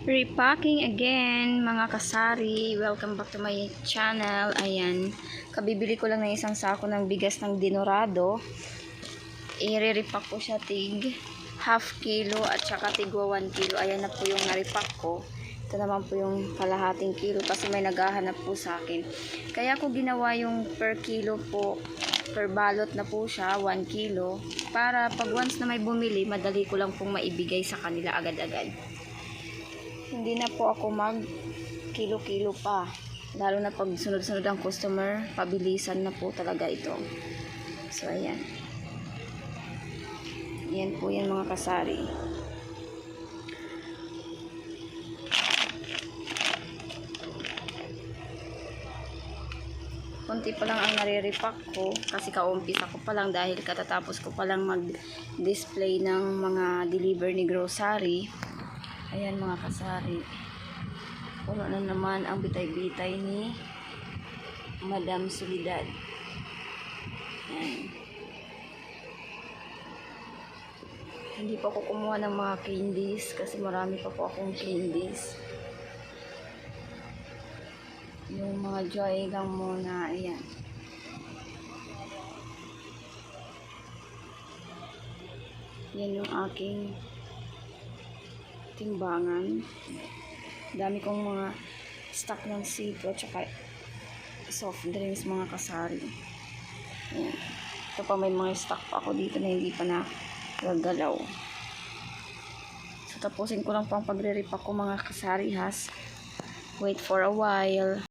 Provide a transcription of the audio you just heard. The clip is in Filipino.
Repacking again mga kasari, welcome back to my channel. Ayan, kabibili ko lang ng isang sako ng bigas ng Dinorado. I-repack ko siya tig half kilo at saka tigwa 1 kilo. Ayan na po yung na-repack ko. Ito naman po yung kalahating kilo kasi may naghahanap po sa akin. Kaya ko ginawa yung per kilo po, per balot na po siya 1 kilo, para pag once na may bumili, madali ko lang pong maibigay sa kanila agad-agad. Hindi na po ako mag kilo-kilo pa, lalo na pag sunod-sunod ang customer, pabilisan na po talaga ito. So ayan, yan po yan mga kasari. Konti pa lang ang nare-repack ko kasi kaumpisa ko pa lang dahil katatapos ko pa lang mag-display ng mga deliver ni grocery. Ayan mga kasari, puno na naman ang bitay-bitay ni Madam Solidad. Ayan. Hindi pa ako kumuha ng mga candies kasi marami pa po akong candies. Yung mga joy lang muna. Ayan. Yan yung aking timbangan. Dami kong mga stock ng sito at saka soft drinks mga kasari. Ayan. Ito pa, may mga stock pa ako dito na hindi pa nagagalaw. So tapusin ko lang pang pagre-repack ko mga kasari has. Wait for a while.